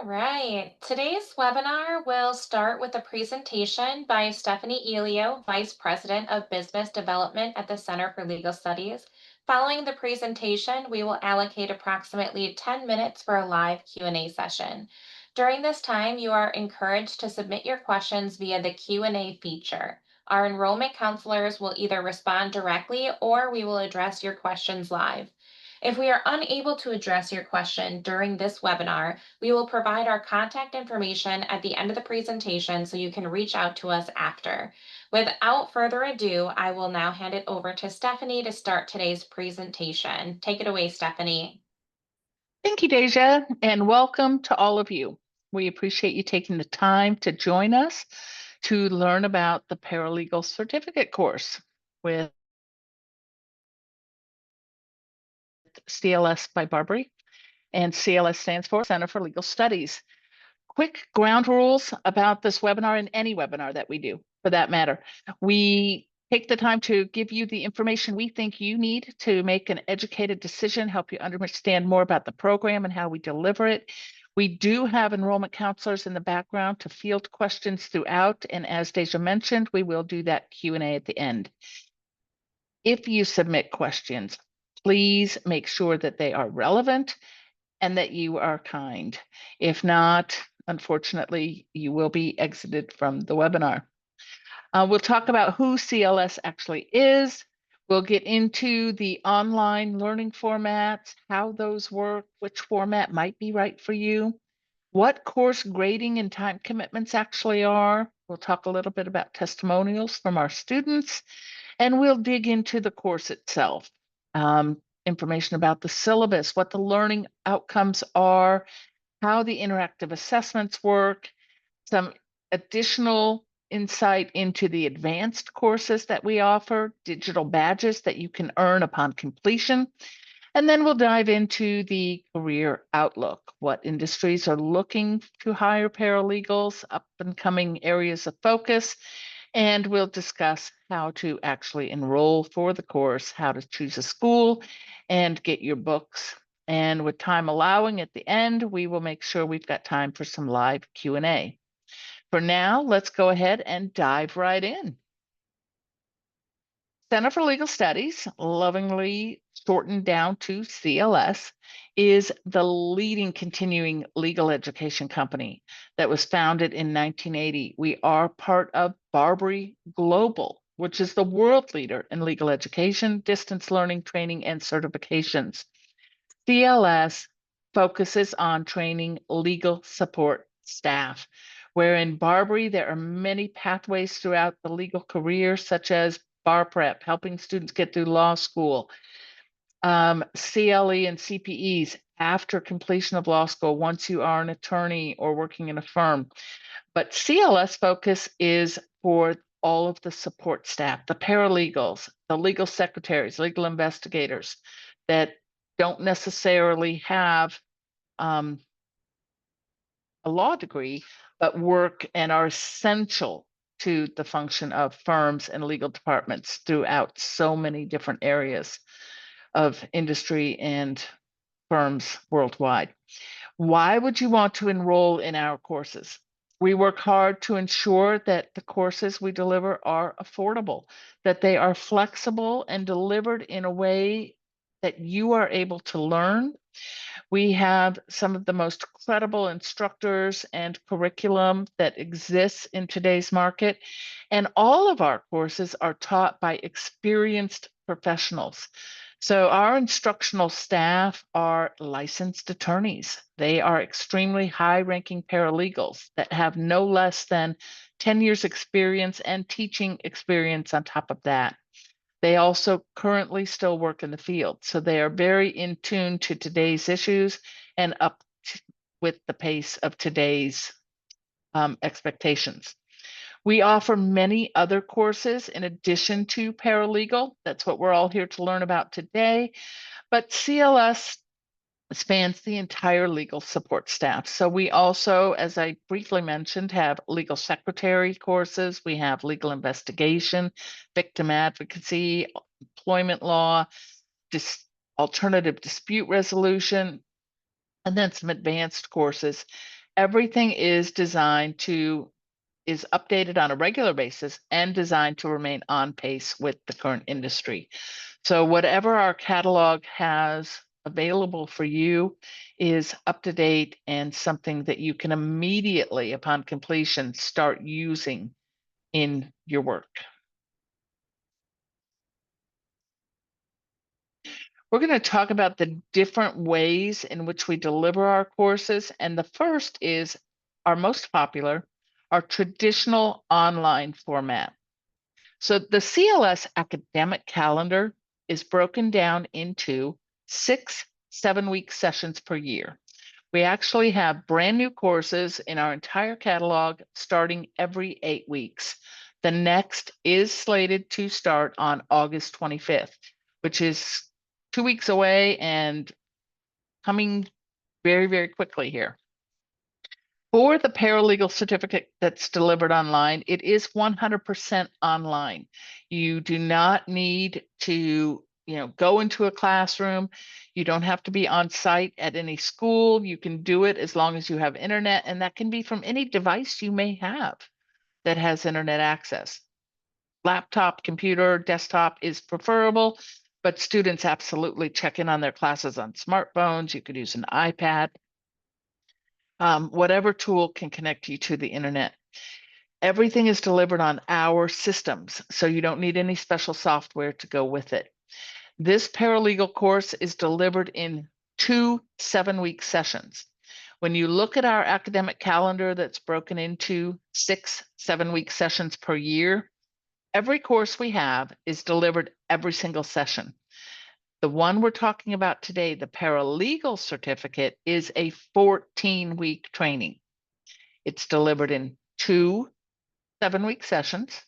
right. Today's webinar will start with a presentation by Stephanie Elio, Vice President of Business Development at the Center for Legal Studies. Following the presentation, we will allocate approximately 10 minutes for a live Q&A session. During this time, you are encouraged to submit your questions via the Q&A feature. Our enrollment counselors will either respond directly or we will address your questions live. If we are unable to address your question during this webinar, we will provide our contact information at the end of the presentation so you can reach out to us after. Without further ado, I will now hand it over to Stephanie to start today's presentation. Take it away, Stephanie. Thank you, Deja, and welcome to all of you. We appreciate you taking the time to join us to learn about the Paralegal Certificate course with CLS by Barbary, and CLS stands for Center for Legal Studies. Quick ground rules about this webinar and any webinar that we do, for that matter. We take the time to give you the information we think you need to make an educated decision, help you understand more about the program and how we deliver it. We do have enrollment counselors in the background to field questions throughout, and as Deja mentioned, we will do that Q&A at the end. If you submit questions, please make sure that they are relevant and that you are kind. If not, unfortunately, you will be exited from the webinar. We'll talk about who CLS actually is. We'll get into the online learning formats, how those work, which format might be right for you, what course grading and time commitments actually are. We'll talk a little bit about testimonials from our students, and we'll dig into the course itself. Information about the syllabus, what the learning outcomes are, how the interactive assessments work, some additional insight into the advanced courses that we offer, digital badges that you can earn upon completion. And then we'll dive into the career outlook, what industries are looking to hire paralegals, up and coming areas of focus, and we'll discuss how to actually enroll for the course, how to choose a school, and get your books. And with time allowing at the end, we will make sure we've got time for some live Q&A. For now, let's go ahead and dive right in. Center for Legal Studies, lovingly shortened down to CLS, is the leading continuing legal education company that was founded in 1980. We are part of Barbary Global, which is the world leader in legal education, distance learning, training, and certifications. CLS focuses on training legal support staff, where in Barbary there are many pathways throughout the legal career, such as bar prep, helping students get through law school, CLE and CPEs after completion of law school, once you are an attorney or working in a firm. But CLS focus is for all of the support staff, the paralegals, the legal secretaries, legal investigators that don't necessarily have a law degree, but work and are essential to the function of firms and legal departments throughout so many different areas of industry and firms worldwide. Why would you want to enroll in our courses? We work hard to ensure that the courses we deliver are affordable, that they are flexible and delivered in a way that you are able to learn. We have some of the most credible instructors and curriculum that exists in today's market, and all of our courses are taught by experienced professionals. So our instructional staff are licensed attorneys. They are extremely high-ranking paralegals that have no less than 10 years experience and teaching experience on top of that. They also currently still work in the field, so they are very in tune to today's issues and up with the pace of today's expectations. We offer many other courses in addition to paralegal. That's what we're all here to learn about today. But CLS spans the entire legal support staff. So we also, as I briefly mentioned, have legal secretary courses. We have legal investigation, victim advocacy, employment law, alternative dispute resolution, and then some advanced courses. Everything is updated on a regular basis and designed to remain on pace with the current industry. So whatever our catalog has available for you is up to date and something that you can immediately, upon completion, start using in your work. We're going to talk about the different ways in which we deliver our courses. And the first is our most popular, our traditional online format. So the CLS academic calendar is broken down into 6 7-week sessions per year. We actually have brand new courses in our entire catalog starting every 8 weeks. The next is slated to start on August 25th, which is 2 weeks away and coming very, very quickly here. For the paralegal certificate that's delivered online, it is 100% online. You do not need to, go into a classroom. You don't have to be on site at any school. You can do it as long as you have internet, and that can be from any device you may have that has internet access. Laptop, computer, desktop is preferable, but students absolutely check in on their classes on smartphones. You could use an iPad. Whatever tool can connect you to the internet. Everything is delivered on our systems, so you don't need any special software to go with it. This paralegal course is delivered in 2 7-week sessions. When you look at our academic calendar that's broken into 6 7-week sessions per year, every course we have is delivered every single session. The one we're talking about today, the paralegal certificate, is a 14-week training. It's delivered in 2 7-week sessions,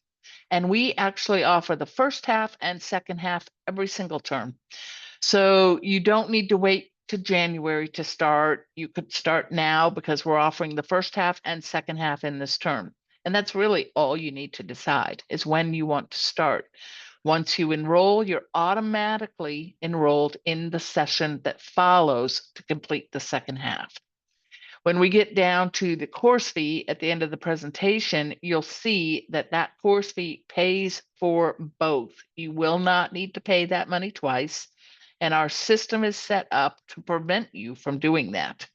and we actually offer the first half and second half every single term. So you don't need to wait to January to start. You could start now because we're offering the first half and second half in this term. And that's really all you need to decide is when you want to start. Once you enroll, you're automatically enrolled in the session that follows to complete the second half. When we get down to the course fee at the end of the presentation, you'll see that that course fee pays for both. You will not need to pay that money twice, and our system is set up to prevent you from doing that.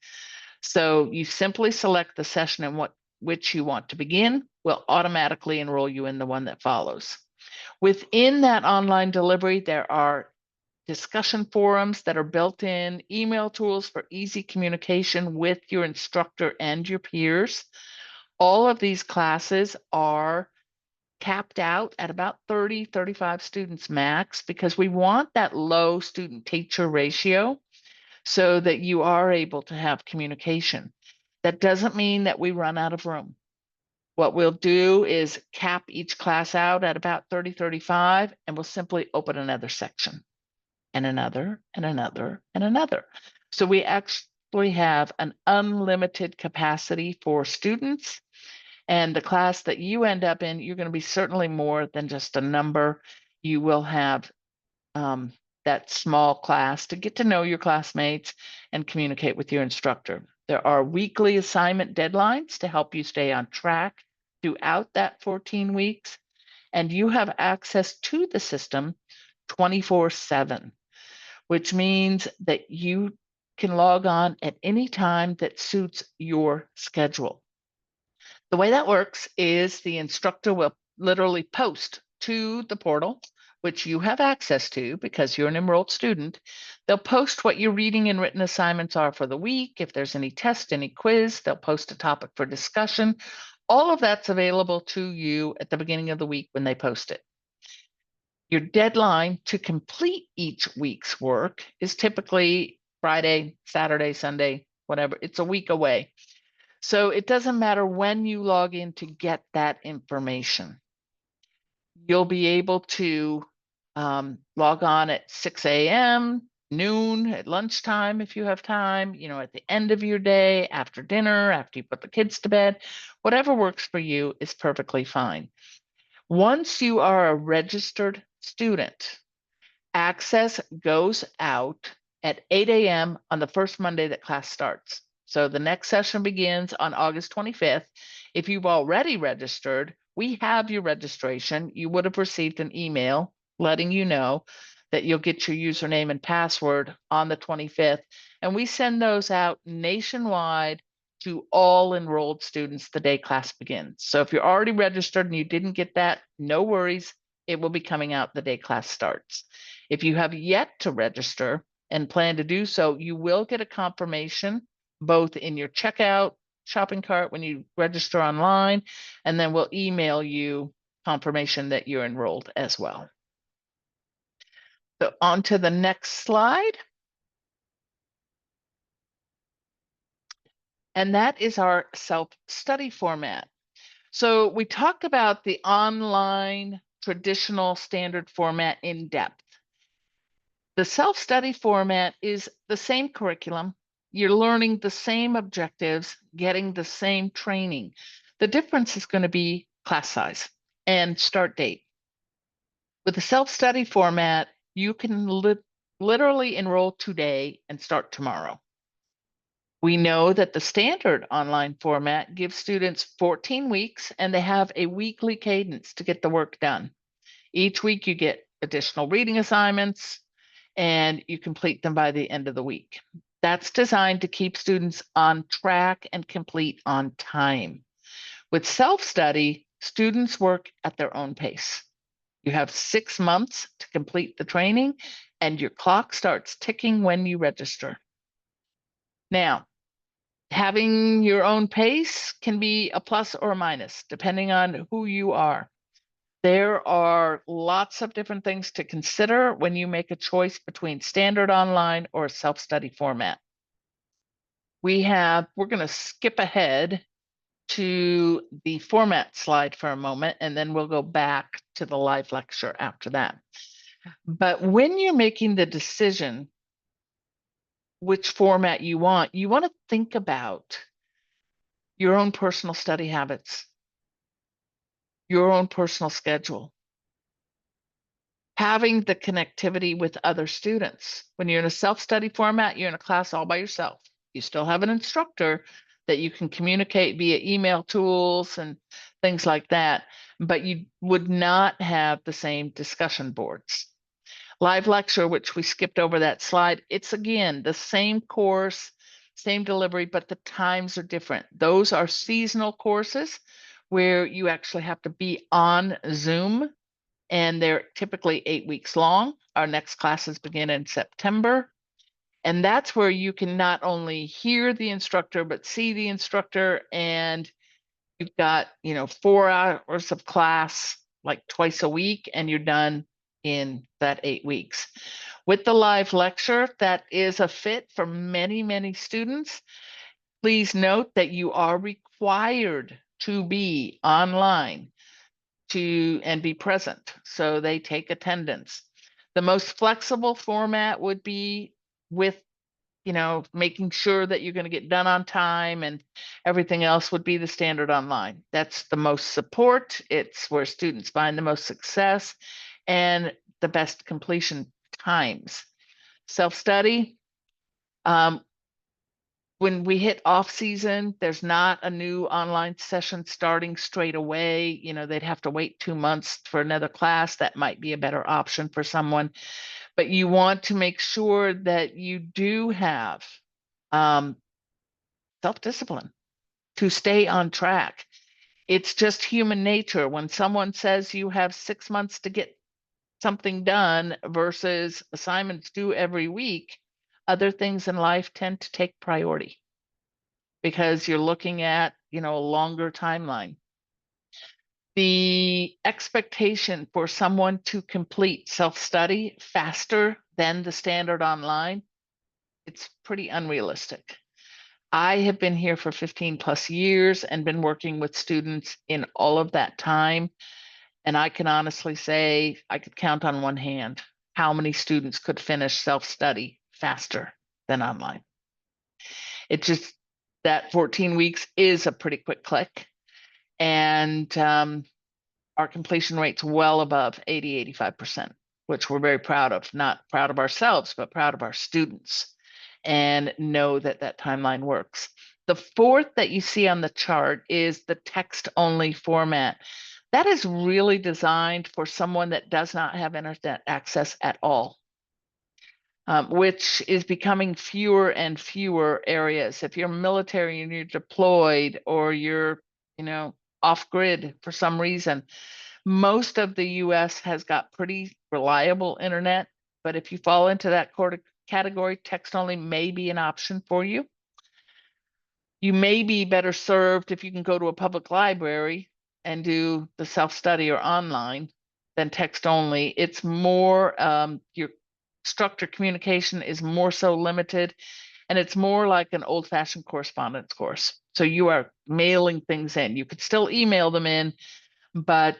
So you simply select the session in which you want to begin. We'll automatically enroll you in the one that follows. Within that online delivery, there are discussion forums that are built in, email tools for easy communication with your instructor and your peers. All of these classes are capped out at about 30, 35 students max because we want that low student teacher ratio so that you are able to have communication. That doesn't mean that we run out of room. What we'll do is cap each class out at about 30, 35, and we'll simply open another section and another and another and another. So we actually have an unlimited capacity for students. And the class that you end up in, you're going to be certainly more than just a number. You will have that small class to get to know your classmates and communicate with your instructor. There are weekly assignment deadlines to help you stay on track throughout that 14 weeks. And you have access to the system 24/7, which means that you can log on at any time that suits your schedule. The way that works is the instructor will literally post to the portal, which you have access to because you're an enrolled student. They'll post what your reading and written assignments are for the week. If there's any test, any quiz, they'll post a topic for discussion. All of that's available to you at the beginning of the week when they post it. Your deadline to complete each week's work is typically Friday, Saturday, Sunday, whatever. It's a week away. So it doesn't matter when you log in to get that information. You'll be able to log on at 6 a.m., noon, at lunchtime if you have time, at the end of your day, after dinner, after you put the kids to bed. Whatever works for you is perfectly fine. Once you are a registered student, access goes out at 8 a.m. on the first Monday that class starts. So the next session begins on August 25th. If you've already registered, we have your registration. You would have received an email letting you know that you'll get your username and password on the 25th. And we send those out nationwide to all enrolled students the day class begins. So if you're already registered and you didn't get that, no worries. It will be coming out the day class starts. If you have yet to register and plan to do so, you will get a confirmation both in your checkout shopping cart when you register online, and then we'll email you confirmation that you're enrolled as well. So on to the next slide. And that is our self-study format. So we talked about the online traditional standard format in depth. The self-study format is the same curriculum. You're learning the same objectives, getting the same training. The difference is going to be class size and start date. With the self-study format, you can literally enroll today and start tomorrow. We know that the standard online format gives students 14 weeks and they have a weekly cadence to get the work done. Each week you get additional reading assignments and you complete them by the end of the week. That's designed to keep students on track and complete on time. With self-study, students work at their own pace. You have 6 months to complete the training and your clock starts ticking when you register. Now, having your own pace can be a plus or a minus, depending on who you are. There are lots of different things to consider when you make a choice between standard online or self-study format. We're going to skip ahead to the format slide for a moment, and then we'll go back to the live lecture after that. But when you're making the decision which format you want to think about your own personal study habits, your own personal schedule, having the connectivity with other students. When you're in a self-study format, you're in a class all by yourself. You still have an instructor that you can communicate via email tools and things like that, but you would not have the same discussion boards. Live lecture, which we skipped over that slide, it's again the same course, same delivery, but the times are different. Those are seasonal courses where you actually have to be on Zoom, and they're typically 8 weeks long. Our next classes begin in September. And that's where you can not only hear the instructor, but see the instructor. And you've got, 4 hours of class like twice a week, and you're done in that 8 weeks. With the live lecture, that is a fit for many, many students. Please note that you are required to be online and be present. So they take attendance. The most flexible format would be with, making sure that you're going to get done on time, and everything else would be the standard online. That's the most support. It's where students find the most success and the best completion times. Self-study, when we hit off season, there's not a new online session starting straight away. They'd have to wait 2 months for another class. That might be a better option for someone, but you want to make sure that you do have self-discipline to stay on track. It's just human nature. When someone says you have 6 months to get something done versus assignments due every week, other things in life tend to take priority, because you're looking at, a longer timeline. The expectation for someone to complete self-study faster than the standard online, it's pretty unrealistic. I have been here for 15 plus years and been working with students in all of that time. And I can honestly say I could count on one hand how many students could finish self-study faster than online. It just, that 14 weeks is a pretty quick click. And our completion rate's well above 85%, which we're very proud of. Not proud of ourselves, but proud of our students. and know that that timeline works. The fourth that you see on the chart is the text-only format. That is really designed for someone that does not have internet access at all, which is becoming fewer and fewer areas. If you're military and you're deployed, or you're, off grid for some reason, most of the US has got pretty reliable internet. But if you fall into that category, text only may be an option for you. You may be better served if you can go to a public library and do the self-study or online than text only. It's more, your structured communication is more so limited, and it's more like an old-fashioned correspondence course. So you are mailing things in. You could still email them in, but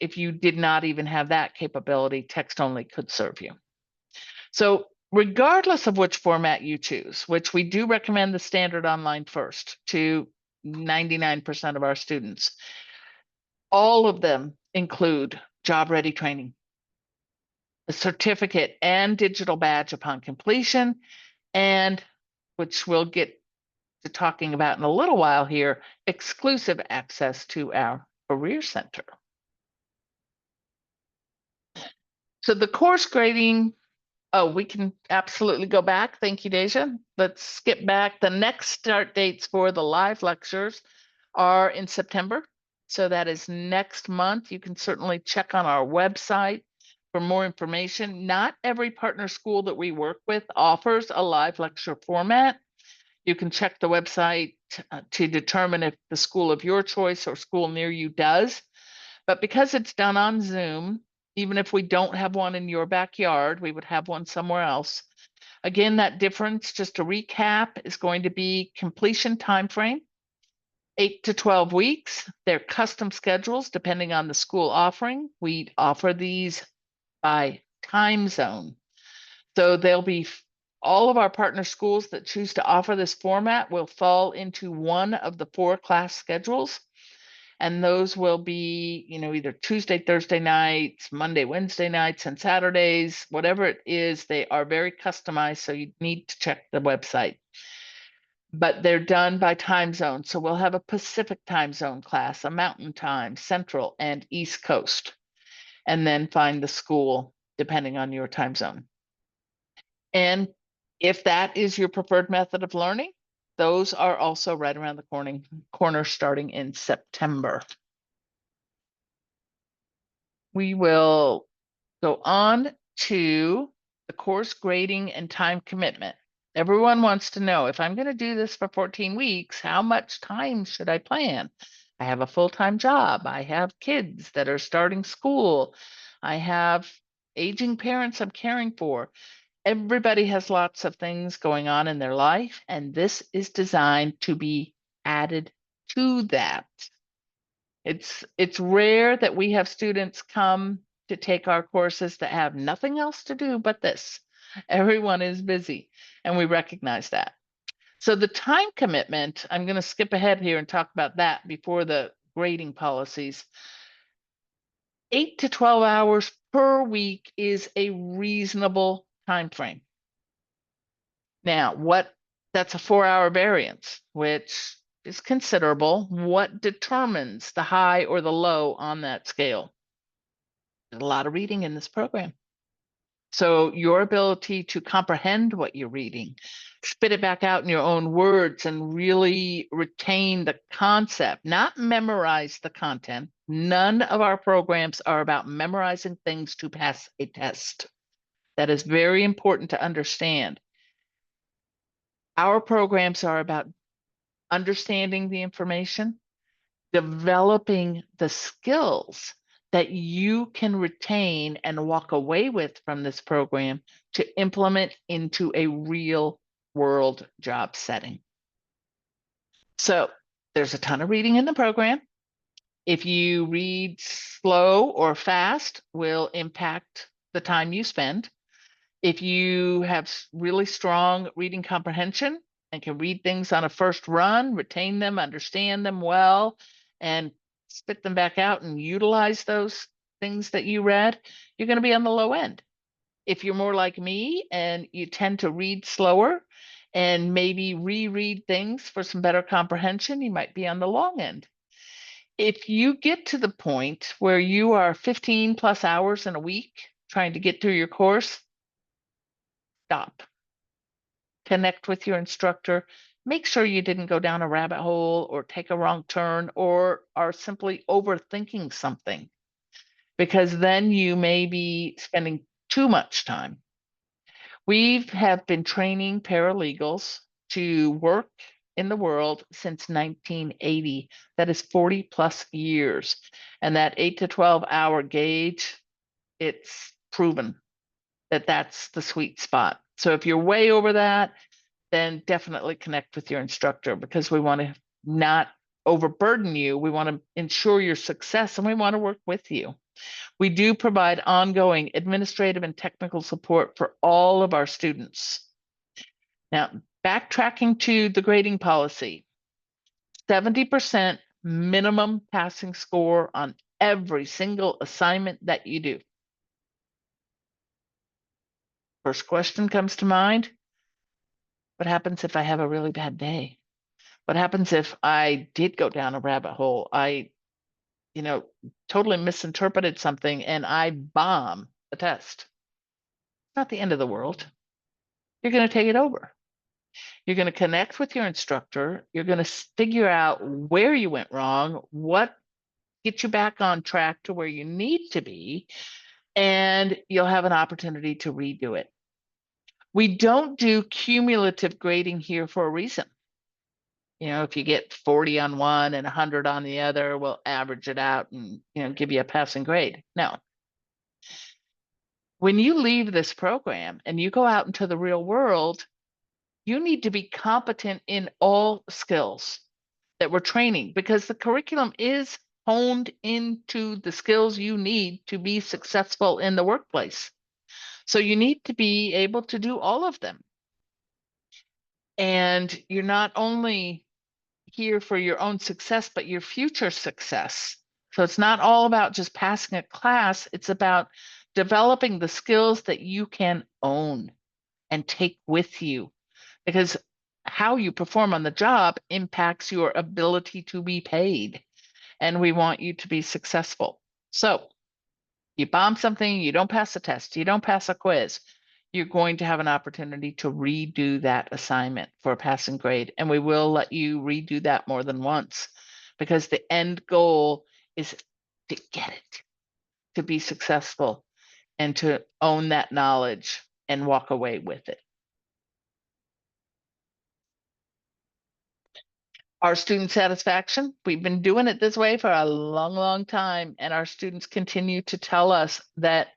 if you did not even have that capability, text only could serve you. So regardless of which format you choose, which we do recommend the standard online first to 99% of our students, all of them include job-ready training, a certificate and digital badge upon completion, and, which we'll get to talking about in a little while here, exclusive access to our Career Center. So the course grading, oh, we can absolutely go back. Thank you, Deja. Let's skip back. The next start dates for the live lectures are in September. So that is next month. You can certainly check on our website for more information. Not every partner school that we work with offers a live lecture format. You can check the website to determine if the school of your choice or school near you does. But because it's done on Zoom, even if we don't have one in your backyard, we would have one somewhere else. Again, that difference, just to recap, is going to be completion timeframe, 8 to 12 weeks. They're custom schedules depending on the school offering. We offer these by time zone. So they'll be all of our partner schools that choose to offer this format will fall into one of the 4 class schedules. And those will be, either Tuesday, Thursday nights, Monday, Wednesday nights, and Saturdays, whatever it is. They are very customized, so you need to check the website. But they're done by time zone. So we'll have a Pacific time zone class, a Mountain Time, Central, and East Coast, and then find the school depending on your time zone. And if that is your preferred method of learning, those are also right around the corner starting in September. We will go on to the course grading and time commitment. Everyone wants to know, if I'm going to do this for 14 weeks, how much time should I plan? I have a full-time job. I have kids that are starting school. I have aging parents I'm caring for. Everybody has lots of things going on in their life, and this is designed to be added to that. It's rare that we have students come to take our courses that have nothing else to do but this. Everyone is busy, and we recognize that. So the time commitment, I'm going to skip ahead here and talk about that before the grading policies. 8 to 12 hours per week is a reasonable time frame. Now, that's a 4-hour variance, which is considerable. What determines the high or the low on that scale? There's a lot of reading in this program. So your ability to comprehend what you're reading, spit it back out in your own words, and really retain the concept, not memorize the content. None of our programs are about memorizing things to pass a test. That is very important to understand. Our programs are about understanding the information, developing the skills that you can retain and walk away with from this program to implement into a real world job setting. So there's a ton of reading in the program. If you read slow or fast, will impact the time you spend. If you have really strong reading comprehension and can read things on a first run, retain them, understand them well, and spit them back out and utilize those things that you read, you're going to be on the low end. If you're more like me and you tend to read slower and maybe reread things for some better comprehension, you might be on the long end. If you get to the point where you are 15 plus hours in a week trying to get through your course, stop. Connect with your instructor. Make sure you didn't go down a rabbit hole or take a wrong turn or are simply overthinking something, because then you may be spending too much time. We have been training paralegals to work in the world since 1980. That is 40 plus years. And that 8 to 12 hour gauge, it's proven that that's the sweet spot. So if you're way over that, then definitely connect with your instructor, because we want to not overburden you. We want to ensure your success, and we want to work with you. We do provide ongoing administrative and technical support for all of our students. Now, backtracking to the grading policy, 70% minimum passing score on every single assignment that you do. First question comes to mind: what happens if I have a really bad day? What happens if I did go down a rabbit hole? I, totally misinterpreted something and I bomb the test. Not the end of the world. You're going to take it over. You're going to connect with your instructor. You're going to figure out where you went wrong, what gets you back on track to where you need to be, and you'll have an opportunity to redo it. We don't do cumulative grading here for a reason. If you get 40 on one and 100 on the other, we'll average it out and, give you a passing grade. No. When you leave this program and you go out into the real world, you need to be competent in all skills that we're training, because the curriculum is honed into the skills you need to be successful in the workplace. So you need to be able to do all of them. And you're not only here for your own success, but your future success. So it's not all about just passing a class. It's about developing the skills that you can own and take with you, because how you perform on the job impacts your ability to be paid. And we want you to be successful. So you bomb something, you don't pass a test, you don't pass a quiz, you're going to have an opportunity to redo that assignment for a passing grade. And we will let you redo that more than once, because the end goal is to get it, to be successful, and to own that knowledge and walk away with it. Our student satisfaction, we've been doing it this way for a long, long time, and our students continue to tell us that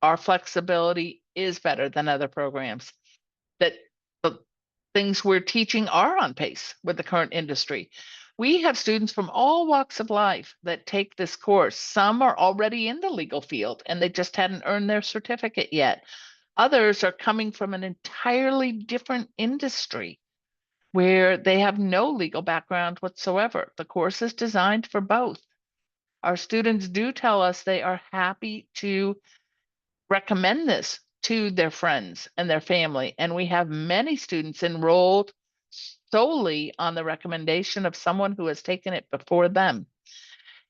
our flexibility is better than other programs, that the things we're teaching are on pace with the current industry. We have students from all walks of life that take this course. Some are already in the legal field and they just hadn't earned their certificate yet. Others are coming from an entirely different industry where they have no legal background whatsoever. The course is designed for both. Our students do tell us they are happy to recommend this to their friends and their family. And we have many students enrolled solely on the recommendation of someone who has taken it before them.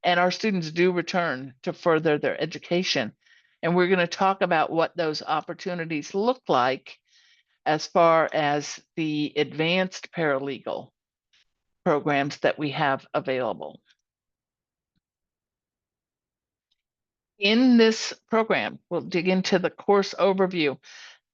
And our students do return to further their education. And we're going to talk about what those opportunities look like as far as the advanced paralegal programs that we have available. In this program, we'll dig into the course overview.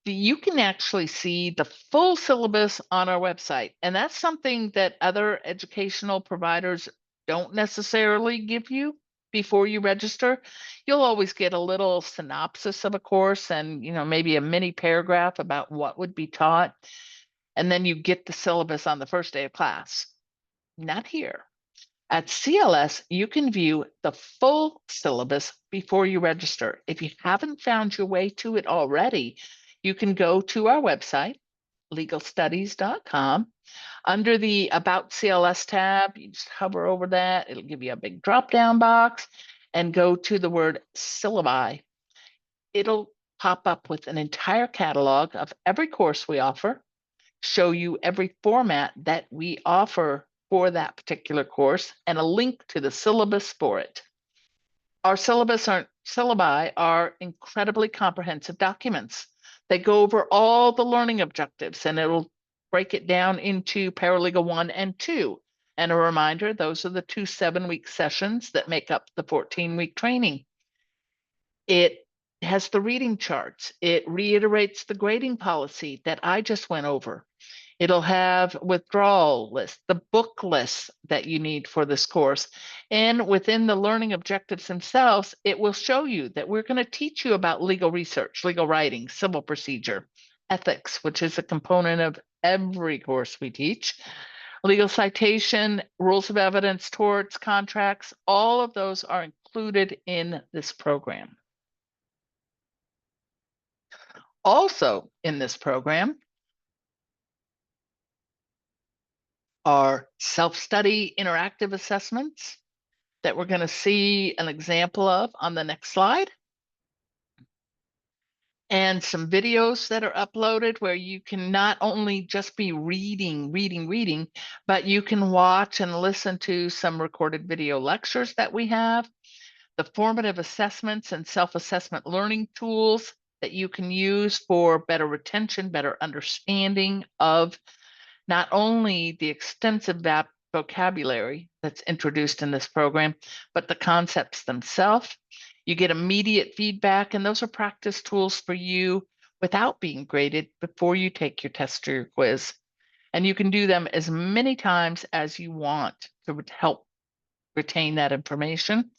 You can actually see the full syllabus on our website, and that's something that other educational providers don't necessarily give you before you register. You'll always get a little synopsis of a course and, maybe a mini paragraph about what would be taught, and then you get the syllabus on the first day of class. Not here. At CLS, you can view the full syllabus before you register. If you haven't found your way to it already, you can go to our website, legalstudies.com. Under the About CLS tab, you just hover over that. It'll give you a big drop-down box and go to the word syllabi. It'll pop up with an entire catalog of every course we offer. show you every format that we offer for that particular course and a link to the syllabus for it. Our syllabi are incredibly comprehensive documents. They go over all the learning objectives, and it'll break it down into Paralegal 1 and 2. And a reminder, those are the 2 7-week sessions that make up the 14-week training. It has the reading charts. It reiterates the grading policy that I just went over. It'll have withdrawal lists, the book lists that you need for this course. And within the learning objectives themselves, it will show you that we're going to teach you about legal research, legal writing, civil procedure, ethics, which is a component of every course we teach, legal citation, rules of evidence, torts, contracts, all of those are included in this program. Also in this program are self-study interactive assessments that we're going to see an example of on the next slide. And some videos that are uploaded where you can not only just be reading, but you can watch and listen to some recorded video lectures that we have, the formative assessments and self-assessment learning tools that you can use for better retention, better understanding of not only the extensive vocabulary that's introduced in this program, but the concepts themselves. You get immediate feedback, and those are practice tools for you without being graded before you take your test or your quiz. And you can do them as many times as you want to help retain that information.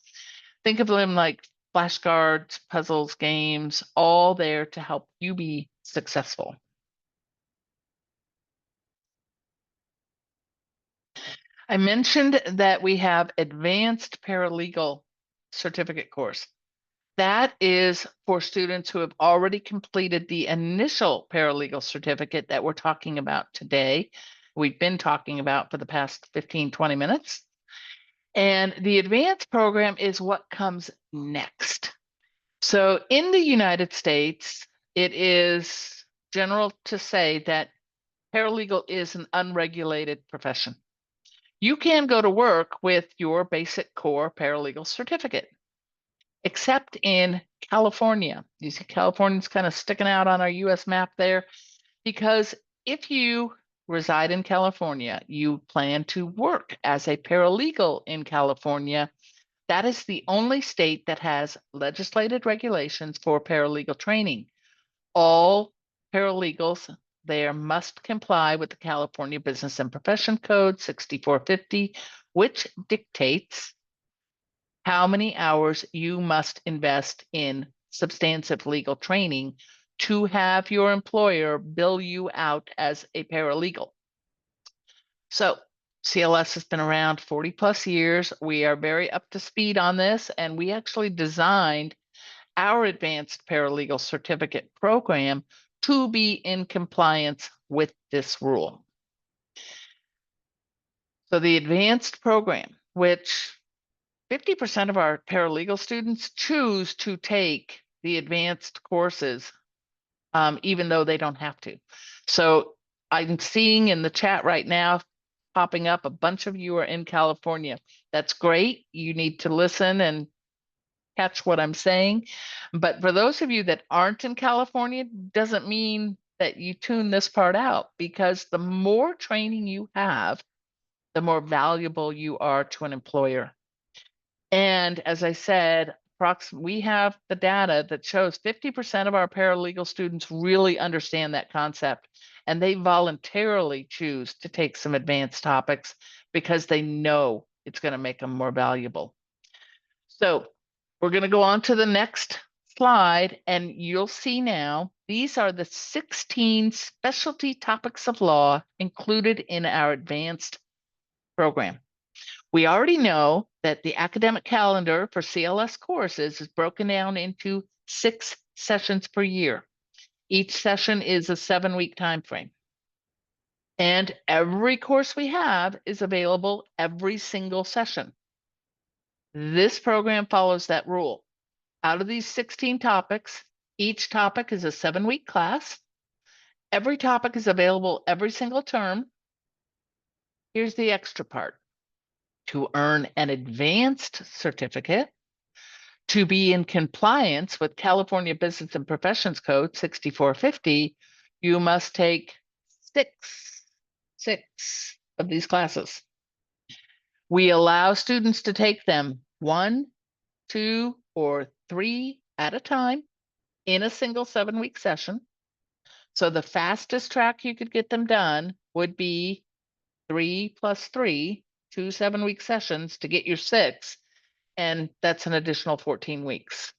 Think of them like flashcards, puzzles, games, all there to help you be successful. I mentioned that we have advanced paralegal certificate course. That is for students who have already completed the initial paralegal certificate that we're talking about today. We've been talking about for the past 15, 20 minutes. And the advanced program is what comes next. So in the United States, it is general to say that paralegal is an unregulated profession. You can go to work with your basic core paralegal certificate, except in California. You see California's kind of sticking out on our US map there, because if you reside in California, you plan to work as a paralegal in California, that is the only state that has legislated regulations for paralegal training. All paralegals there must comply with the California Business and Profession Code 6450, which dictates how many hours you must invest in substantive legal training to have your employer bill you out as a paralegal. So CLS has been around 40 plus years. We are very up to speed on this, and we actually designed our advanced paralegal certificate program to be in compliance with this rule. So the advanced program, which 50% of our paralegal students choose to take the advanced courses, even though they don't have to. So I'm seeing in the chat right now, popping up, a bunch of you are in California. That's great. You need to listen and catch what I'm saying. But for those of you that aren't in California, doesn't mean that you tune this part out, because the more training you have, the more valuable you are to an employer. And as I said, we have the data that shows 50% of our paralegal students really understand that concept, and they voluntarily choose to take some advanced topics because they know it's going to make them more valuable. So we're going to go on to the next slide, and you'll see now these are the 16 specialty topics of law included in our advanced program. We already know that the academic calendar for CLS courses is broken down into 6 sessions per year. Each session is a 7-week time frame. And every course we have is available every single session. This program follows that rule. Out of these 16 topics, each topic is a 7-week class. Every topic is available every single term. Here's the extra part. To earn an advanced certificate, to be in compliance with California Business and Professions Code 6450, you must take six of these classes. We allow students to take them 1, 2, or 3 at a time in a single 7-week session. So the fastest track you could get them done would be 3 plus 3, 2 7-week sessions to get your 6, and that's an additional 14 weeks.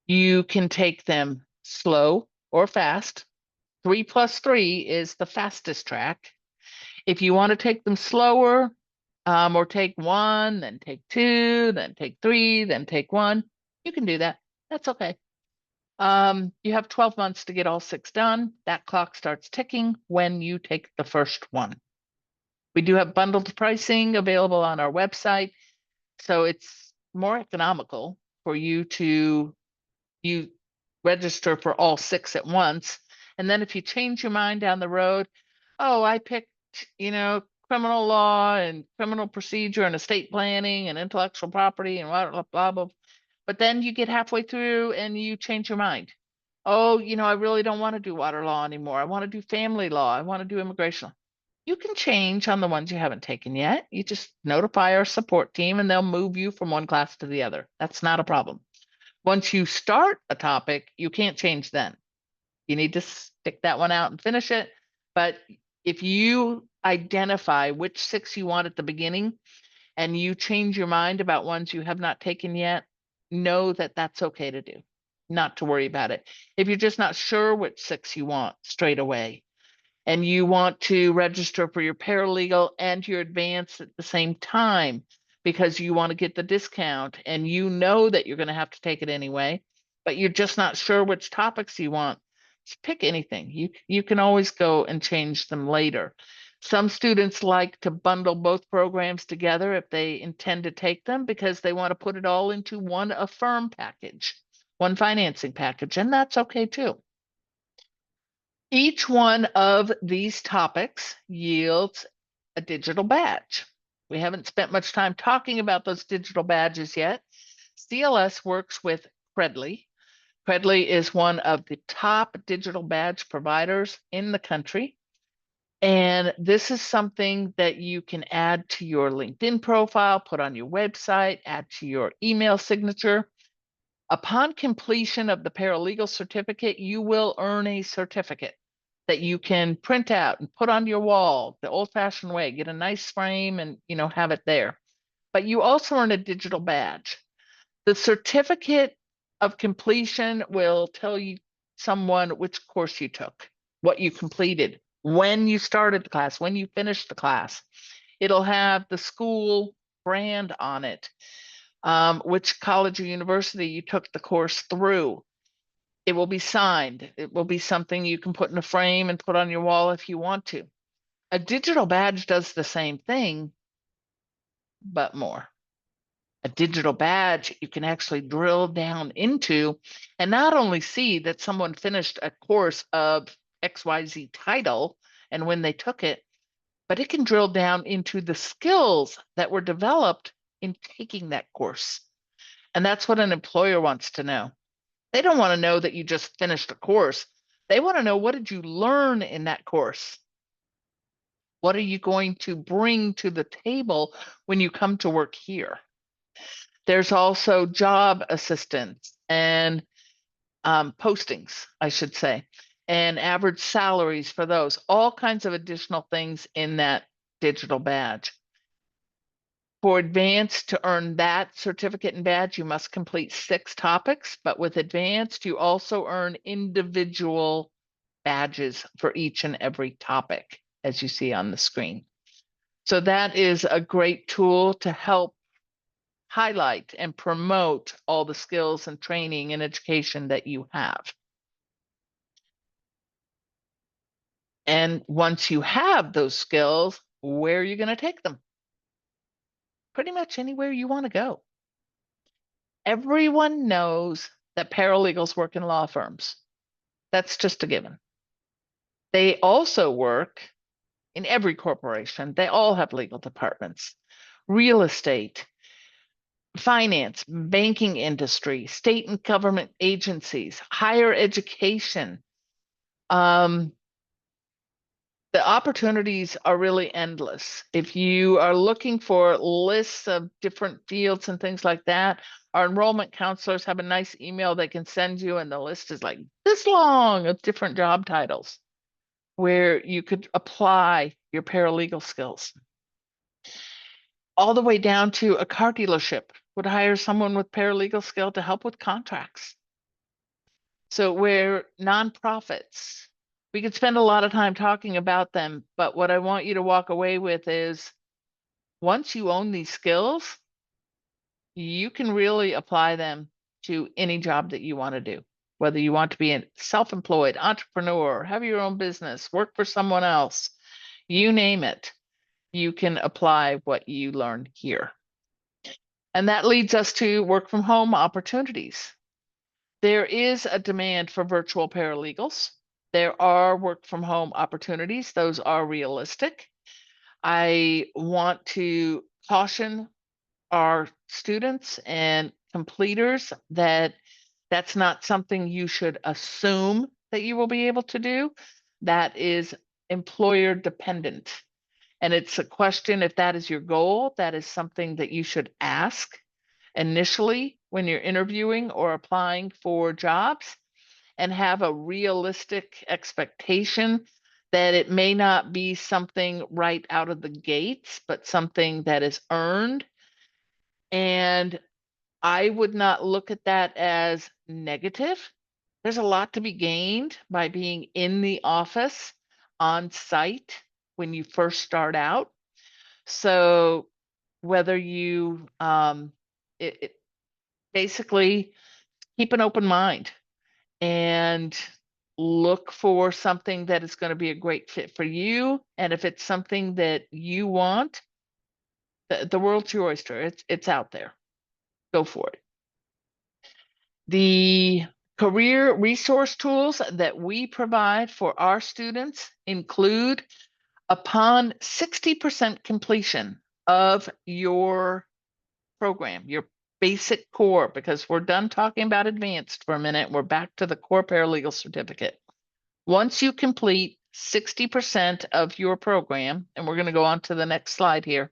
You can take them slow or fast. 3 plus 3 is the fastest track. If you want to take them slower, or take 1, then take 2, then take 3, then take 1, you can do that. That's okay. You have 12 months to get all 6 done. That clock starts ticking when you take the first one. We do have bundled pricing available on our website, so it's more economical for you to register for all 6 at once. And then if you change your mind down the road, oh, I picked, criminal law and criminal procedure and estate planning and intellectual property and blah, blah, blah. But then you get halfway through and you change your mind. Oh, I really don't want to do water law anymore. I want to do family law. I want to do immigration law. You can change on the ones you haven't taken yet. You just notify our support team and they'll move you from one class to the other. That's not a problem. Once you start a topic, you can't change then. You need to stick that one out and finish it. But if you identify which 6 you want at the beginning and you change your mind about ones you have not taken yet, know that that's okay to do, not to worry about it. If you're just not sure which 6 you want straight away, and you want to register for your paralegal and your advanced at the same time because you want to get the discount and you know that you're going to have to take it anyway, but you're just not sure which topics you want, just pick anything. You can always go and change them later. Some students like to bundle both programs together if they intend to take them because they want to put it all into one Affirm package, one financing package, and that's okay too. Each one of these topics yields a digital badge. We haven't spent much time talking about those digital badges yet. CLS works with Credly. Credly is one of the top digital badge providers in the country. And this is something that you can add to your LinkedIn profile, put on your website, add to your email signature. Upon completion of the paralegal certificate, you will earn a certificate that you can print out and put on your wall the old-fashioned way, get a nice frame and, have it there. But you also earn a digital badge. The certificate of completion will tell you someone which course you took, what you completed, when you started the class, when you finished the class. It'll have the school brand on it, which college or university you took the course through. It will be signed. It will be something you can put in a frame and put on your wall if you want to. A digital badge does the same thing, but more. A digital badge you can actually drill down into and not only see that someone finished a course of XYZ title and when they took it, but it can drill down into the skills that were developed in taking that course. And that's what an employer wants to know. They don't want to know that you just finished a course. They want to know, what did you learn in that course? What are you going to bring to the table when you come to work here? There's also job assistance and postings, I should say, and average salaries for those, all kinds of additional things in that digital badge. For advanced, to earn that certificate and badge, you must complete 6 topics, but with advanced, you also earn individual badges for each and every topic, as you see on the screen. So that is a great tool to help highlight and promote all the skills and training and education that you have. And once you have those skills, where are you going to take them? Pretty much anywhere you want to go. Everyone knows that paralegals work in law firms. That's just a given. They also work in every corporation. They all have legal departments, real estate, finance, banking industry, state and government agencies, higher education. Um, the opportunities are really endless. If you are looking for lists of different fields and things like that, our enrollment counselors have a nice email they can send you, and the list is like this long of different job titles where you could apply your paralegal skills. All the way down to a car dealership would hire someone with paralegal skill to help with contracts. So we're nonprofits. We could spend a lot of time talking about them, but what I want you to walk away with is once you own these skills, you can really apply them to any job that you want to do. Whether you want to be a self-employed entrepreneur, have your own business, work for someone else, you name it, you can apply what you learn here. And that leads us to work from home opportunities. There is a demand for virtual paralegals. There are work from home opportunities. Those are realistic. I want to caution our students and completers that that's not something you should assume that you will be able to do. That is employer dependent. And it's a question, if that is your goal, that is something that you should ask initially when you're interviewing or applying for jobs, and have a realistic expectation that it may not be something right out of the gates, but something that is earned. And I would not look at that as negative. There's a lot to be gained by being in the office on site when you first start out. So whether you basically keep an open mind and look for something that is going to be a great fit for you. And if it's something that you want, the world's your oyster. It's out there. Go for it. The career resource tools that we provide for our students include, upon 60% completion of your program, your basic core, because we're done talking about advanced for a minute, we're back to the core paralegal certificate. Once you complete 60% of your program, and we're going to go on to the next slide here,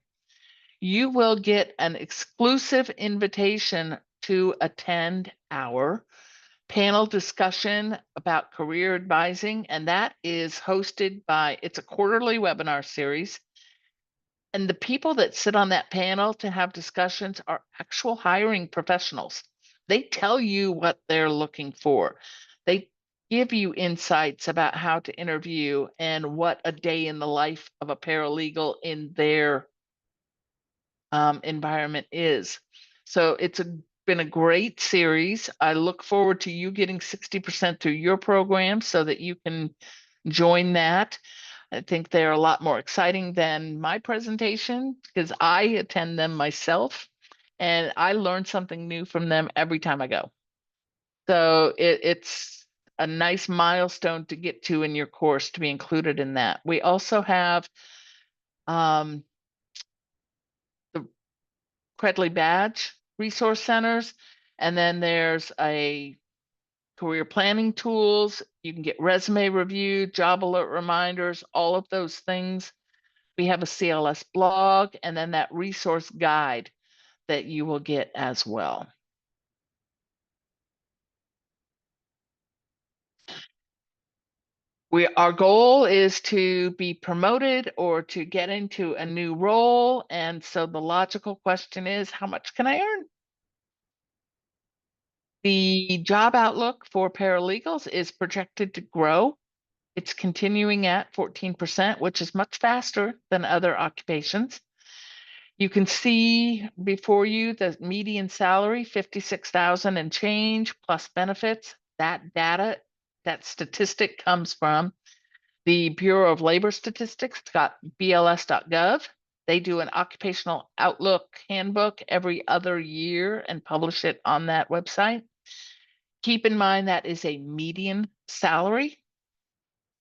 you will get an exclusive invitation to attend our panel discussion about career advising, and that is hosted by, it's a quarterly webinar series. And the people that sit on that panel to have discussions are actual hiring professionals. They tell you what they're looking for. They give you insights about how to interview and what a day in the life of a paralegal in their environment is. So it's been a great series. I look forward to you getting 60% through your program so that you can join that. I think they're a lot more exciting than my presentation because I attend them myself and I learn something new from them every time I go. So it's a nice milestone to get to in your course to be included in that. We also have the Credly Badge resource centers, and then there's a career planning tools. You can get resume review, job alert reminders, all of those things. We have a CLS blog, and then that resource guide that you will get as well. Our goal is to be promoted or to get into a new role. And so the logical question is, how much can I earn? The job outlook for paralegals is projected to grow. It's continuing at 14%, which is much faster than other occupations. You can see before you the median salary, 56,000 and change plus benefits. That data, that statistic comes from the Bureau of Labor Statistics, BLS.gov. They do an occupational outlook handbook every other year and publish it on that website. Keep in mind that is a median salary.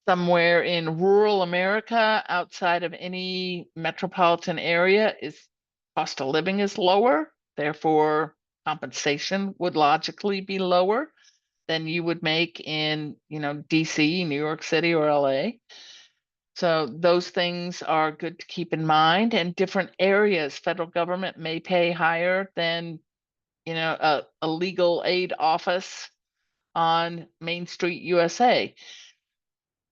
somewhere in rural America outside of any metropolitan area is cost of living is lower, therefore compensation would logically be lower than you would make in, DC, New York City, or LA. So those things are good to keep in mind. And different areas, federal government may pay higher than, a legal aid office on Main Street, USA.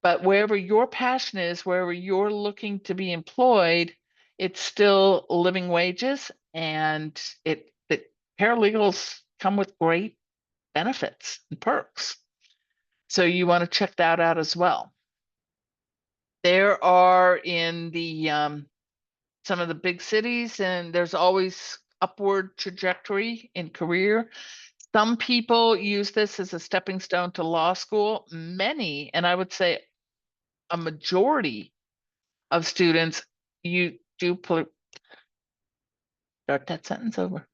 But wherever your passion is, wherever you're looking to be employed, it's still living wages, and the paralegals come with great benefits and perks. So you want to check that out as well. There are in the some of the big cities, and there's always upward trajectory in career. Some people use this as a stepping stone to law school. Many, and I would say a majority of students, you do start that sentence over.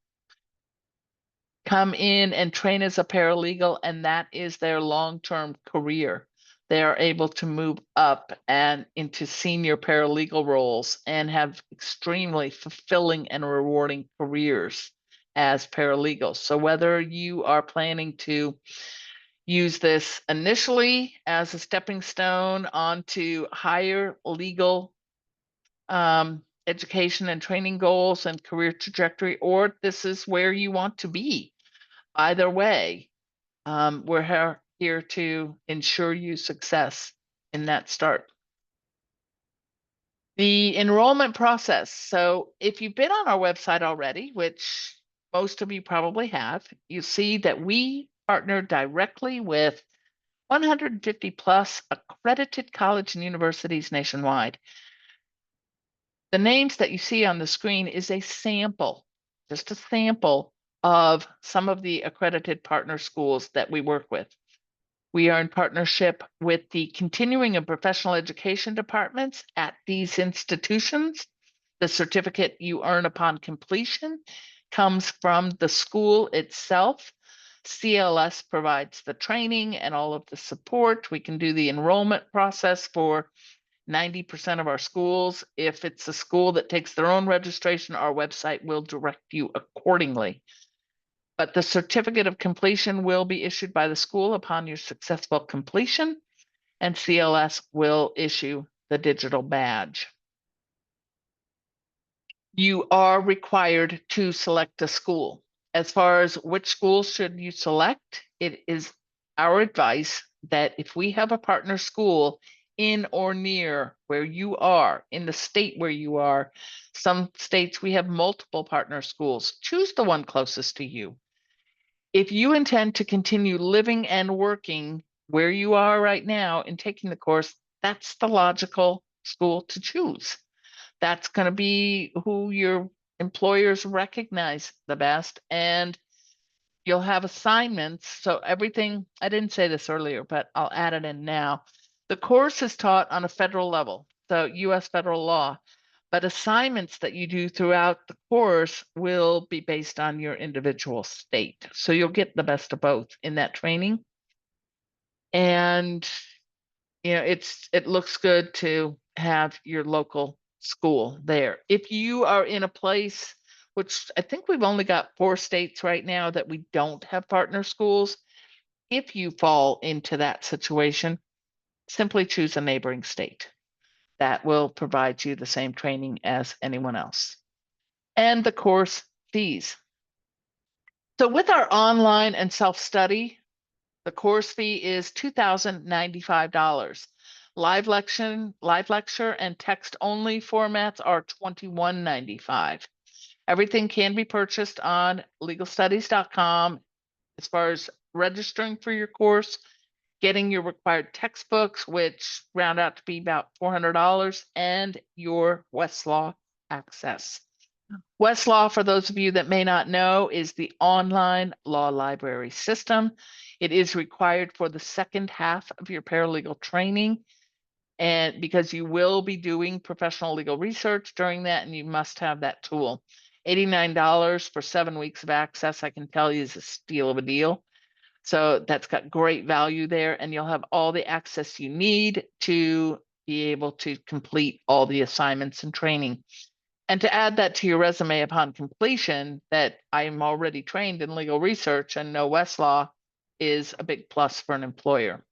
Come in and train as a paralegal, and that is their long-term career. They are able to move up and into senior paralegal roles and have extremely fulfilling and rewarding careers as paralegals. So whether you are planning to use this initially as a stepping stone onto higher legal education and training goals and career trajectory, or this is where you want to be, either way, we're here to ensure you success in that start. The enrollment process. So if you've been on our website already, which most of you probably have, you see that we partner directly with 150 plus accredited college and universities nationwide. The names that you see on the screen is a sample, just a sample of some of the accredited partner schools that we work with. We are in partnership with the continuing and professional education departments at these institutions. The certificate you earn upon completion comes from the school itself. CLS provides the training and all of the support. We can do the enrollment process for 90% of our schools. If it's a school that takes their own registration, our website will direct you accordingly. But the certificate of completion will be issued by the school upon your successful completion, and CLS will issue the digital badge. You are required to select a school. As far as which school should you select, it is our advice that if we have a partner school in or near where you are, in the state where you are, some states we have multiple partner schools, choose the one closest to you. If you intend to continue living and working where you are right now and taking the course, that's the logical school to choose. That's going to be who your employers recognize the best, and you'll have assignments. So everything, I didn't say this earlier, but I'll add it in now. The course is taught on a federal level, so US federal law, but assignments that you do throughout the course will be based on your individual state. So you'll get the best of both in that training. And it looks good to have your local school there. If you are in a place, which I think we've only got 4 states right now that we don't have partner schools, if you fall into that situation, simply choose a neighboring state. That will provide you the same training as anyone else. And the course fees. So with our online and self-study, the course fee is $2,095. Live lecture, and text only formats are $21.95. Everything can be purchased on legalstudies.com as far as registering for your course, getting your required textbooks, which round out to be about $400, and your Westlaw access. Westlaw, for those of you that may not know, is the online law library system. It is required for the second half of your paralegal training, and because you will be doing professional legal research during that, and you must have that tool. $89 for 7 weeks of access, I can tell you, is a steal of a deal. So that's got great value there, and you'll have all the access you need to be able to complete all the assignments and training. And to add that to your resume upon completion, that I'm already trained in legal research and know Westlaw, is a big plus for an employer.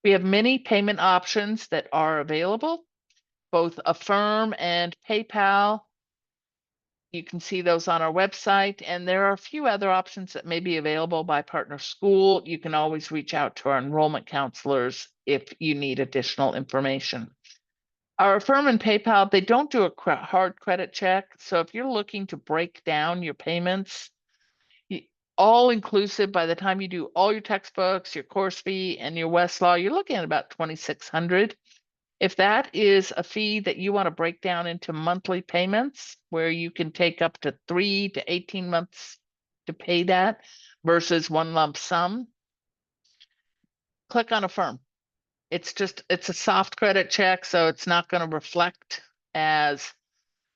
We have many payment options that are available, both Affirm and PayPal. You can see those on our website, and there are a few other options that may be available by partner school. You can always reach out to our enrollment counselors if you need additional information. Our Affirm and PayPal, they don't do a hard credit check. So if you're looking to break down your payments, all inclusive, by the time you do all your textbooks, your course fee, and your Westlaw, you're looking at about $2,600. If that is a fee that you want to break down into monthly payments, where you can take up to 3 to 18 months to pay that versus one lump sum, click on Affirm. It's a soft credit check, so it's not going to reflect as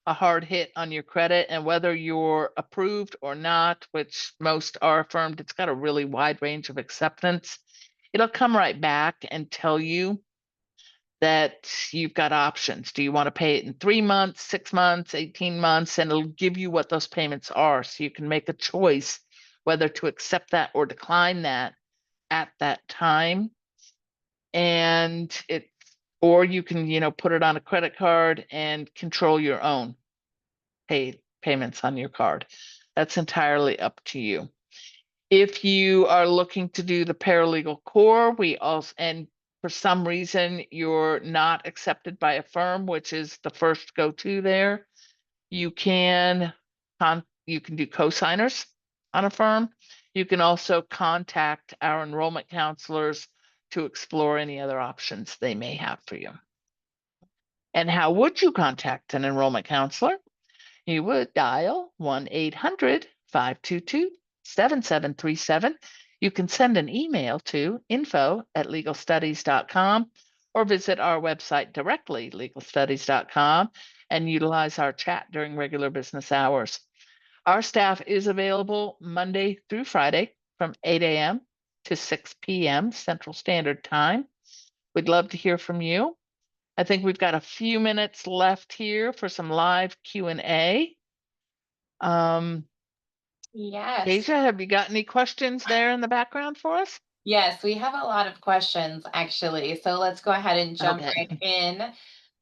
a hard hit on your credit. And whether you're approved or not, which most are affirmed, it's got a really wide range of acceptance. It'll come right back and tell you that you've got options. Do you want to pay it in 3 months, 6 months, 18 months? And it'll give you what those payments are. So you can make a choice whether to accept that or decline that at that time. And or you can, put it on a credit card and control your own payments on your card. That's entirely up to you. If you are looking to do the paralegal core, we also, and for some reason you're not accepted by a firm, which is the first go-to there, you can do co-signers on a firm. You can also contact our enrollment counselors to explore any other options they may have for you. And how would you contact an enrollment counselor? You would dial 1-800-522-7737. You can send an email to info@legalstudies.com or visit our website directly, legalstudies.com, and utilize our chat during regular business hours. Our staff is available Monday through Friday from 8 a.m. to 6 p.m. Central Standard Time. We'd love to hear from you. I think we've got a few minutes left here for some live Q&A. Yes. Deja, have you got any questions there in the background for us? Yes, we have a lot of questions actually. So let's go ahead and jump Okay. right in.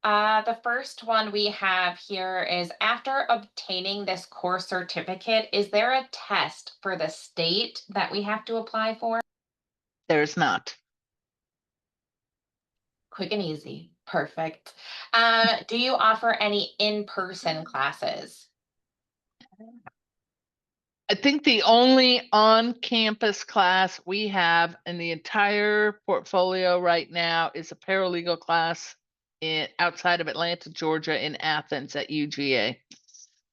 The first one we have here is, after obtaining this course certificate, is there a test for the state that we have to apply for? There's not. Quick and easy. Perfect. Do you offer any in-person classes? I think the only on-campus class we have in the entire portfolio right now is a paralegal class outside of Atlanta, Georgia, in Athens at UGA.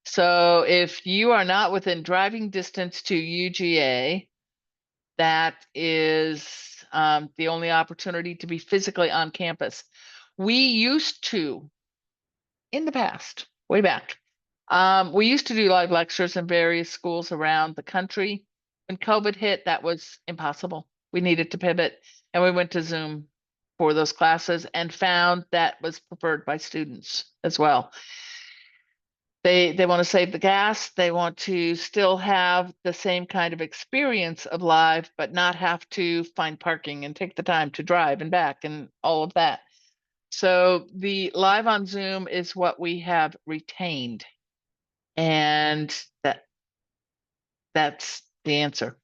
So if you are not within driving distance to UGA, that is the only opportunity to be physically on campus. We used to, in the past, way back, we used to do live lectures in various schools around the country. When COVID hit, that was impossible. We needed to pivot, and we went to Zoom for those classes and found that was preferred by students as well. They want to save the gas. They want to still have the same kind of experience of live, but not have to find parking and take the time to drive and back and all of that. So the live on Zoom is what we have retained. And that's the answer.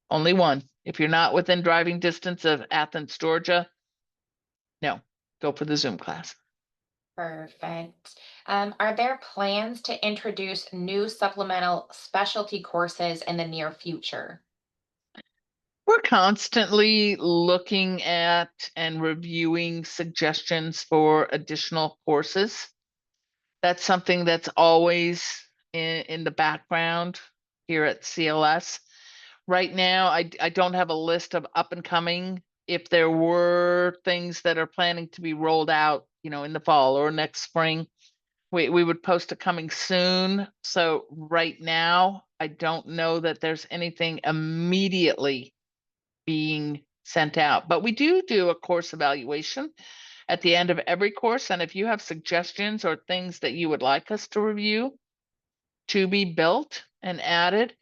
Only one. If you're not within driving distance of Athens, Georgia, no, go for the Zoom class. Perfect. Are there plans to introduce new supplemental specialty courses in the near future? We're constantly looking at and reviewing suggestions for additional courses. That's something that's always in the background here at CLS. Right now, I don't have a list of up and coming. If there were things that are planning to be rolled out, in the fall or next spring, we would post a coming soon. So right now, I don't know that there's anything immediately being sent out. But we do a course evaluation at the end of every course. And if you have suggestions or things that you would like us to review to be built and added,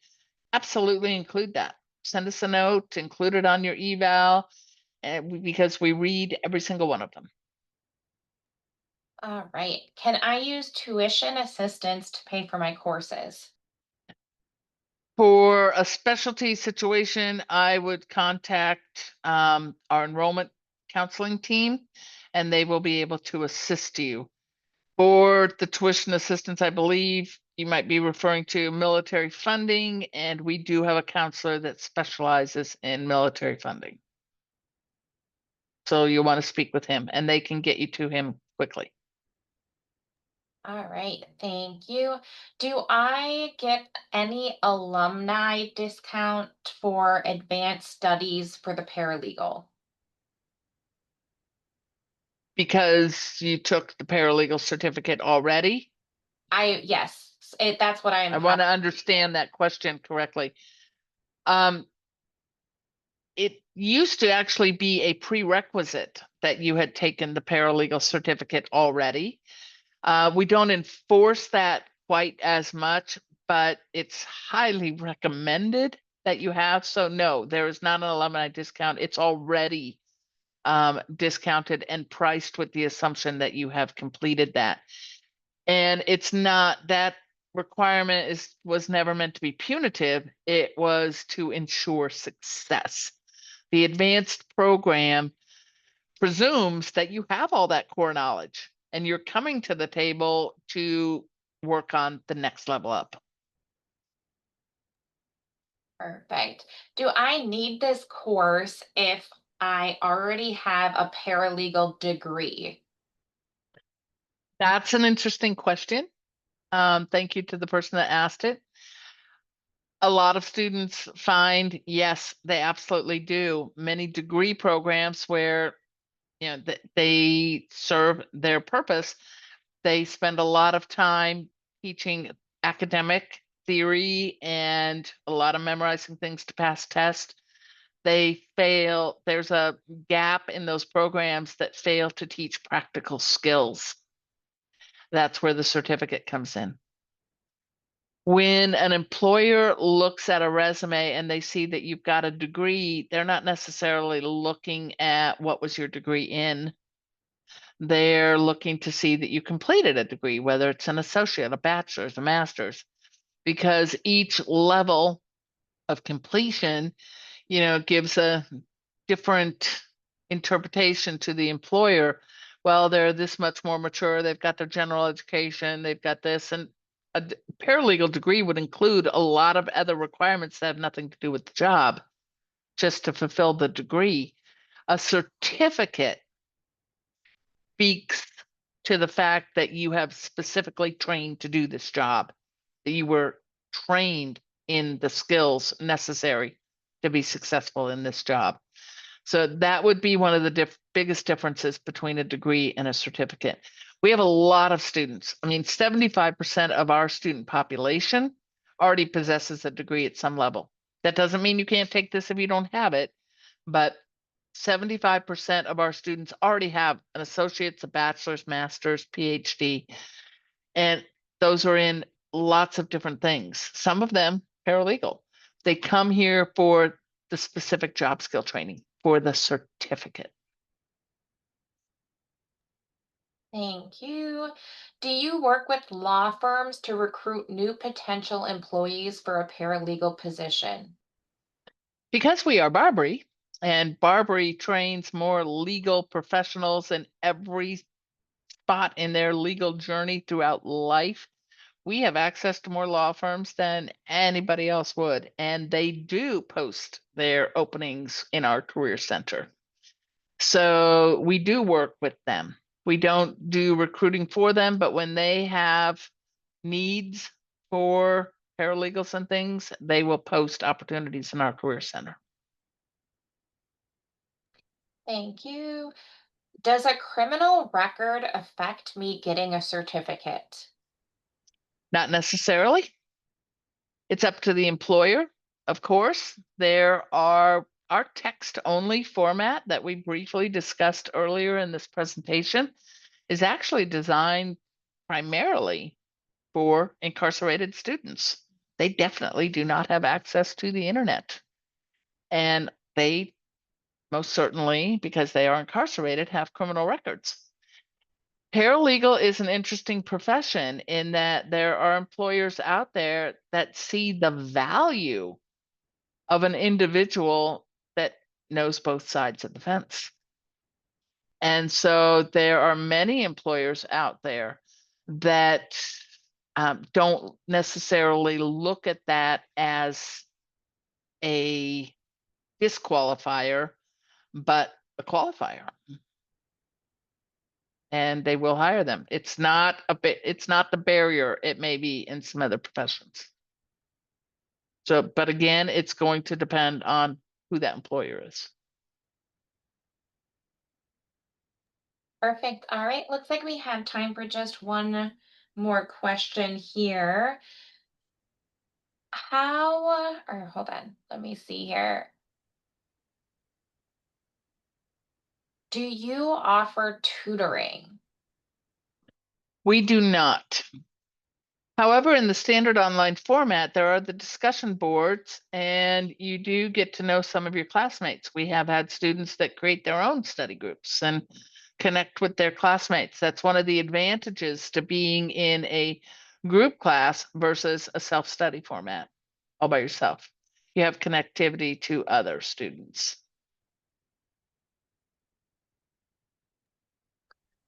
absolutely include that. Send us a note, include it on your eval, because we read every single one of them. All right. Can I use tuition assistance to pay for my courses? For a specialty situation, I would contact our enrollment counseling team, and they will be able to assist you. For the tuition assistance, I believe you might be referring to military funding, and we do have a counselor that specializes in military funding. So you'll want to speak with him, and they can get you to him quickly. All right, thank you. Do I get any alumni discount for advanced studies for the paralegal? Because you took the paralegal certificate already. Yes, that's what I I'm want to understand that question correctly. It used to actually be a prerequisite that you had taken the paralegal certificate already. We don't enforce that quite as much, but it's highly recommended that you have. So no, there is not an alumni discount. It's already discounted and priced with the assumption that you have completed that. And it's not that requirement was never meant to be punitive. It was to ensure success. The advanced program presumes that you have all that core knowledge and you're coming to the table to work on the next level up. perfect. Do I need this course if I already have a paralegal degree? That's an interesting question. Thank you to the person that asked it. A lot of students find, yes, they absolutely do. Many degree programs where they serve their purpose. They spend a lot of time teaching academic theory and a lot of memorizing things to pass tests. They fail. There's a gap in those programs that fail to teach practical skills. That's where the certificate comes in. When an employer looks at a resume and they see that you've got a degree, they're not necessarily looking at what was your degree in. They're looking to see that you completed a degree, whether it's an associate, a bachelor's, a master's, because each level of completion, gives a different interpretation to the employer. Well, they're this much more mature, they've got their general education, they've got this, and a paralegal degree would include a lot of other requirements that have nothing to do with the job, just to fulfill the degree. A certificate speaks to the fact that you have specifically trained to do this job, that you were trained in the skills necessary to be successful in this job. So that would be one of the biggest differences between a degree and a certificate. We have a lot of students. I mean, 75% of our student population already possesses a degree at some level. That doesn't mean you can't take this if you don't have it, but 75% of our students already have an associate's, a bachelor's, master's, PhD, and those are in lots of different things. Some of them paralegal. They come here for the specific job skill training, for the certificate. Thank you. Do you work with law firms to recruit new potential employees for a paralegal position? Because we are Barbary, and Barbary trains more legal professionals in every spot in their legal journey throughout life, we have access to more law firms than anybody else would, and they do post their openings in our career center. So we do work with them. We don't do recruiting for them, but when they have needs for paralegals and things, they will post opportunities in our career center. Thank you. Does a criminal record affect me getting a certificate? Not necessarily. It's up to the employer, of course. There are our text-only format that we briefly discussed earlier in this presentation is actually designed primarily for incarcerated students. They definitely do not have access to the internet. And they most certainly, because they are incarcerated, have criminal records. Paralegal is an interesting profession in that there are employers out there that see the value of an individual that knows both sides of the fence. And so there are many employers out there that don't necessarily look at that as a disqualifier, but a qualifier. And they will hire them. It's not it's not the barrier it may be in some other professions. So, but again, it's going to depend on who that employer is. Perfect. All right. Looks like we have time for just one more question here. Or hold on, let me see here. Do you offer tutoring? We do not. However, in the standard online format, there are the discussion boards, and you do get to know some of your classmates. We have had students that create their own study groups and connect with their classmates. That's one of the advantages to being in a group class versus a self-study format all by yourself. You have connectivity to other students.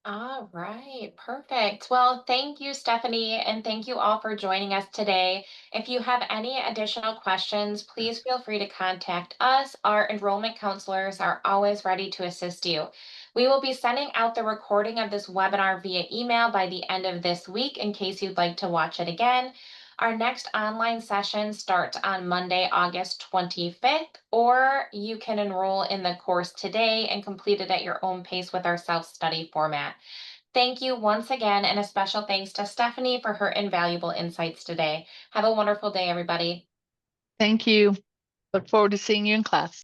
All right, perfect. Well, thank you, Stephanie, and thank you all for joining us today. If you have any additional questions, please feel free to contact us. Our enrollment counselors are always ready to assist you. We will be sending out the recording of this webinar via email by the end of this week in case you'd like to watch it again. Our next online session starts on Monday, August 25th, or you can enroll in the course today and complete it at your own pace with our self-study format. Thank you once again, and a special thanks to Stephanie for her invaluable insights today. Have a wonderful day, everybody. Thank you. Look forward to seeing you in class.